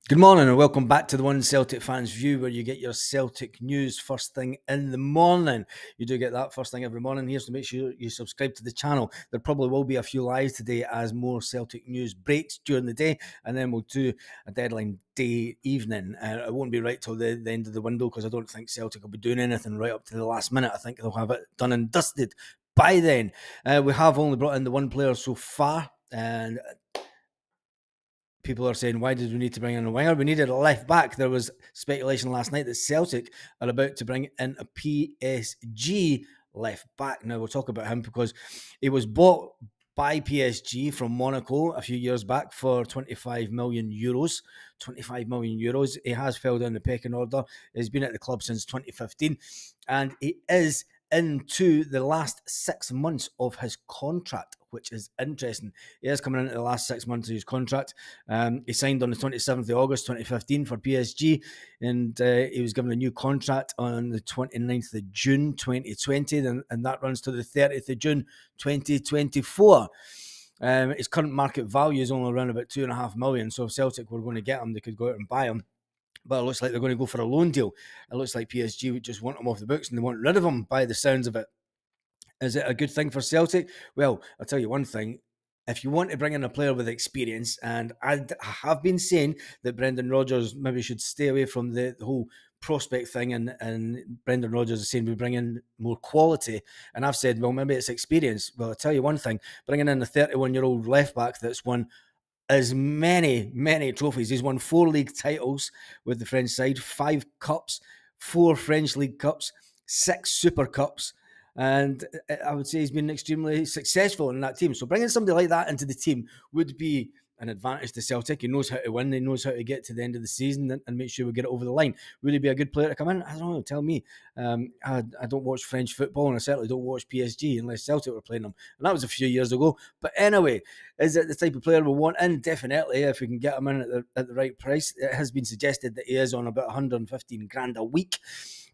Good morning and welcome back to the One Celtic Fans View, where you get your Celtic news first thing in the morning. You do get that first thing every morning here, so make sure you subscribe to the channel. There probably will be a few lives today as more Celtic news breaks during the day, and then we'll do a deadline day evening. It won't be right till the end of the window because I don't think Celtic will be doing anything right up to the last minute. I think they'll have it done and dusted by then. We have only brought in the one player so far, and people are saying, why did we need to bring in a winger? We needed a left back. There was speculation last night that Celtic are about to bring in a PSG left back. Now, we'll talk about him because he was bought by PSG from Monaco a few years back for 25 million euros. 25 million euros. He has fell down the pecking order. He's been at the club since 2015, and he is into the last 6 months of his contract, which is interesting. He is coming into the last 6 months of his contract. He signed on the 27th of August 2015 for PSG, and he was given a new contract on the 29th of June 2020, and that runs to the 30th of June 2024. His current market value is only around about 2.5 million, so if Celtic were going to get him, they could go out and buy him. But it looks like they're going to go for a loan deal. It looks like PSG would just want him off the books and they want rid of him by the sounds of it. Is it a good thing for Celtic? Well, I'll tell you one thing. If you want to bring in a player with experience, and I have been saying that Brendan Rodgers maybe should stay away from the whole prospect thing, and Brendan Rodgers is saying we bring in more quality, and I've said, well, maybe it's experience. Well, I'll tell you one thing, bringing in a 31-year-old left back that's won as many trophies. He's won 4 league titles with the French side, 5 cups, 4 French League Cups, 6 Super Cups, and I would say he's been extremely successful in that team. So bringing somebody like that into the team would be an advantage to Celtic. He knows how to win. He knows how to get to the end of the season and make sure we get it over the line. Would he be a good player to come in? I don't know. Tell me. I don't watch French football, and I certainly don't watch PSG unless Celtic were playing them. And that was a few years ago. But anyway, is it the type of player we want in? Definitely, if we can get him in at the right price. It has been suggested that he is on about 115 grand a week.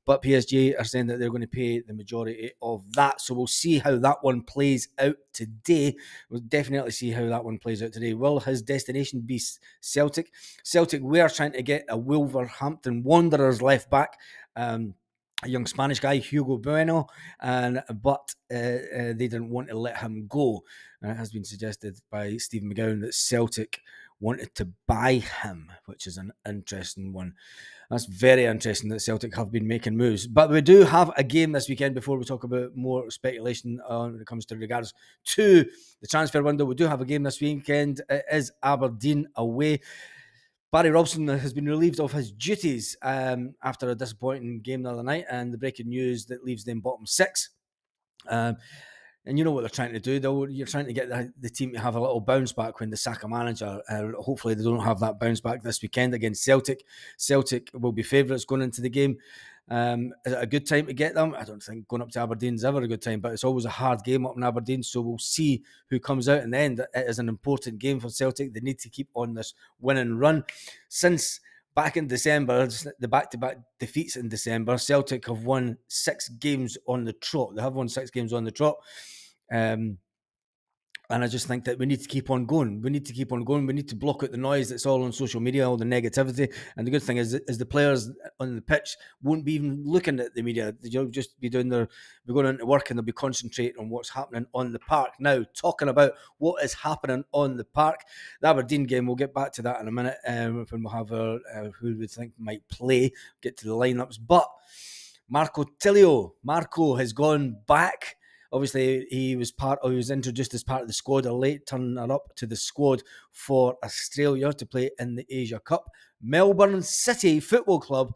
But PSG are saying that they're going to pay the majority of that. So we'll see how that one plays out today. We'll definitely see how that one plays out today. Will his destination be Celtic? Celtic were trying to get a Wolverhampton Wanderers left back. A young Spanish guy, Hugo Bueno, but they didn't want to let him go. It has been suggested by Stephen McGowan that Celtic wanted to buy him, which is an interesting one. That's very interesting that Celtic have been making moves. But we do have a game this weekend before we talk about more speculation when it comes to regards to the transfer window. We do have a game this weekend. It is Aberdeen away. Barry Robson has been relieved of his duties after a disappointing game the other night, and the breaking news that leaves them bottom 6. And you know what they're trying to do. You're trying to get the team to have a little bounce back when they sack a manager. Hopefully they don't have that bounce back this weekend against Celtic. Celtic will be favourites going into the game. Is it a good time to get them? I don't think going up to Aberdeen is ever a good time, but it's always a hard game up in Aberdeen, so we'll see who comes out in the end. It is an important game for Celtic. They need to keep on this winning run. Since back in December, the back-to-back defeats in December, Celtic have won 6 games on the trot. They have won 6 games on the trot. And I just think that we need to keep on going. We need to keep on going. We need to block out the noise that's all on social media, all the negativity. And the good thing is the players on the pitch won't be even looking at the media. They'll just be going into work and they'll be concentrating on what's happening on the park. Now, talking about what is happening on the park, the Aberdeen game, we'll get back to that in a minute when we'll have who we think might play, get to the lineups. But Marco has gone back. Obviously, he was introduced as part of the squad, a late turner up to the squad for Australia to play in the Asia Cup. Melbourne City Football Club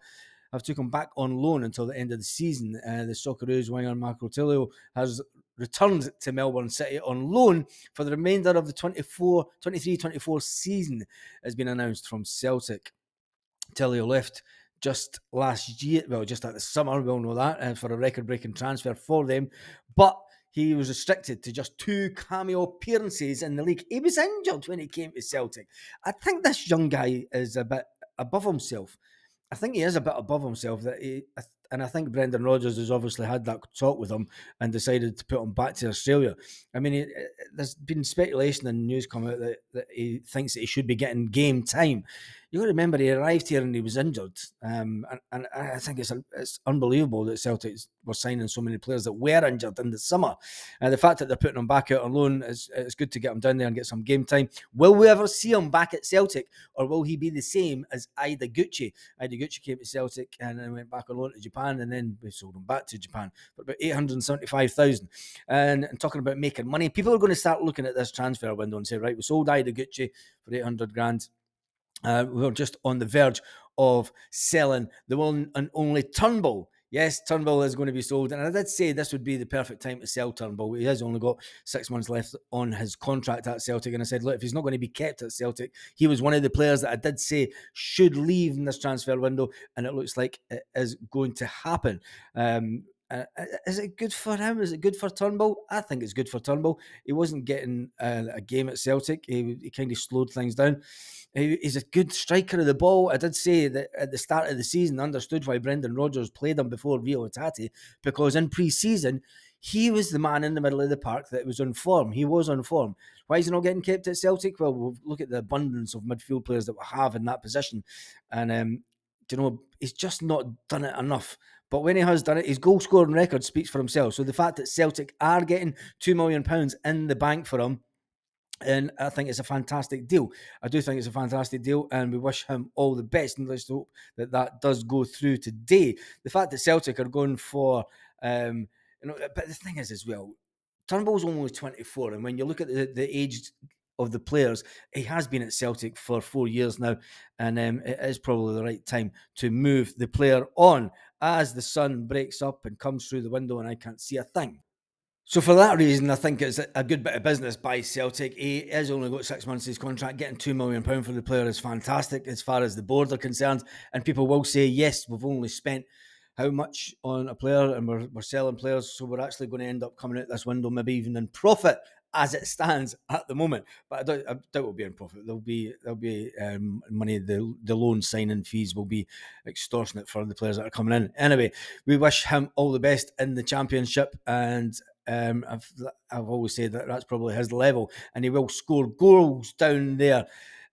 have took him back on loan until the end of the season. The Socceroos winger Marco Tilio has returned to Melbourne City on loan for the remainder of the 23-24 season, has been announced from Celtic. Tilio left just last year, just at the summer, we all know that, for a record-breaking transfer for them. But he was restricted to just 2 cameo appearances in the league. He was injured when he came to Celtic. I think this young guy is a bit above himself. I think he is a bit above himself. And I think Brendan Rodgers has obviously had that talk with him and decided to put him back to Australia. I mean, there's been speculation and news come out that he thinks that he should be getting game time. you got to remember he arrived here and he was injured. And I think it's unbelievable that Celtic were signing so many players that were injured in the summer. The fact that they're putting him back out on loan it's good to get him down there and get some game time. Will we ever see him back at Celtic, or will he be the same as Idaguchi? Idaguchi came to Celtic and then went back on loan to Japan, and then we sold him back to Japan for about 875,000. And talking about making money, people are going to start looking at this transfer window and say, right, we sold Idaguchi for 800 grand. We're just on the verge of selling the one and only Turnbull. Yes, Turbull is going to be sold. And I did say this would be the perfect time to sell Turbull. He has only got 6 months left on his contract at Celtic. And I said, look, if he's not going to be kept at Celtic, he was one of the players that I did say should leave in this transfer window. And it looks like it is going to happen. Is it good for him? Is it good for Turnbull? I think it's good for Turnbull. He wasn't getting a game at Celtic. He kind of slowed things down. He's a good striker of the ball. I did say that at the start of the season, I understood why Brendan Rodgers played him before Rio Hatate, because in pre-season, he was the man in the middle of the park that was on form. He was on form. Why is he not getting kept at Celtic? Well, we'll look at the abundance of midfield players that we have in that position. And, he's just not done it enough. But when he has done it, his goal-scoring record speaks for himself. So the fact that Celtic are getting £2 million in the bank for him, and I think it's a fantastic deal. I do think it's a fantastic deal, and we wish him all the best. And let's hope that that does go through today. The fact that Celtic are going for, but the thing is as well, Turnbull's only 24, and when you look at the age of the players, he has been at Celtic for 4 years now, and it is probably the right time to move the player on as the sun breaks up and comes through the window, and I can't see a thing. So for that reason, I think it's a good bit of business by Celtic. He has only got 6 months of his contract. Getting £2 million for the player is fantastic as far as the board are concerned. And people will say, yes, we've only spent how much on a player, and we're selling players, so we're actually going to end up coming out this window maybe even in profit as it stands at the moment. But I doubt we'll be in profit. There'll be money. The loan signing fees will be extortionate for the players that are coming in. Anyway, we wish him all the best in the Championship, and I've always said that that's probably his level, and he will score goals down there.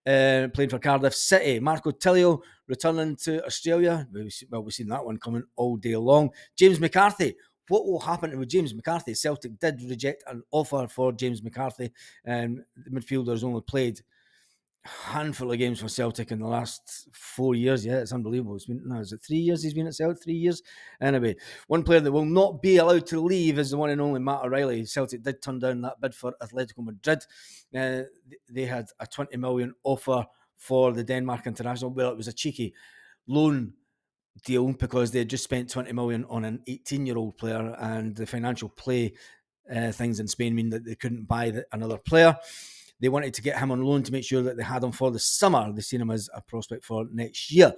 Playing for Cardiff City. Marco Tilio returning to Australia. We've seen that one coming all day long. James McCarthy. What will happen with James McCarthy? Celtic did reject an offer for James McCarthy. The midfielder has only played handful of games for Celtic in the last 4 years. Yeah, it's unbelievable. Is it 3 years he's been at Celtic? 3 years? Anyway, one player that will not be allowed to leave is the one and only Matt O'Reilly. Celtic did turn down that bid for Atletico Madrid. They had a 20 million offer for the Denmark international. Well, it was a cheeky loan deal because they had just spent 20 million on an 18-year-old player, and the financial play things in Spain mean that they couldn't buy another player. They wanted to get him on loan to make sure that they had him for the summer. They seen him as a prospect for next year.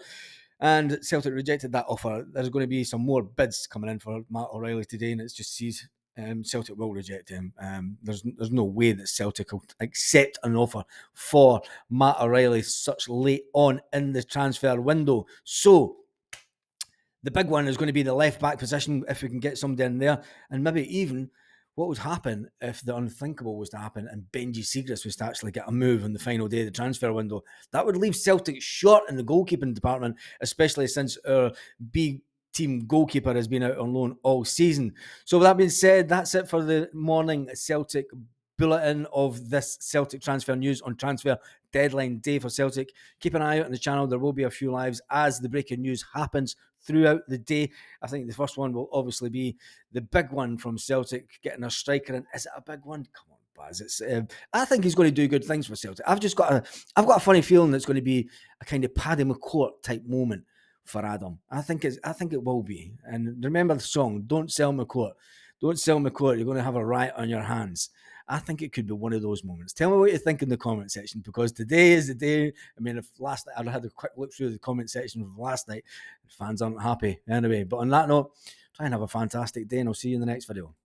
And Celtic rejected that offer. There's going to be some more bids coming in for Matt O'Reilly today, and it's just sees Celtic will reject him. There's no way that Celtic will accept an offer for Matt O'Reilly such late on in the transfer window. So the big one is going to be the left-back position, if we can get somebody in there, and maybe even what would happen if the unthinkable was to happen and Benji Siegrist was to actually get a move on the final day of the transfer window. That would leave Celtic short in the goalkeeping department, especially since our big team goalkeeper has been out on loan all season. So with that being said, that's it for the morning Celtic bulletin of this Celtic transfer news on transfer deadline day for Celtic. Keep an eye out on the channel. There will be a few lives as the breaking news happens throughout the day. I think the first one will obviously be the big one from Celtic getting a striker in. Is it a big one? Come on, Baz. I think he's going to do good things for Celtic. I've got a funny feeling that it's going to be a kind of Paddy McCourt type moment for Adam. I think it will be. And remember the song, Don't Sell McCourt. Don't sell McCourt, you're going to have a riot on your hands. I think it could be one of those moments. Tell me what you think in the comment section, because today is the day. I mean, if last night I had a quick look through the comment section of last night, fans aren't happy anyway. But on that note, try and have a fantastic day, and I'll see you in the next video.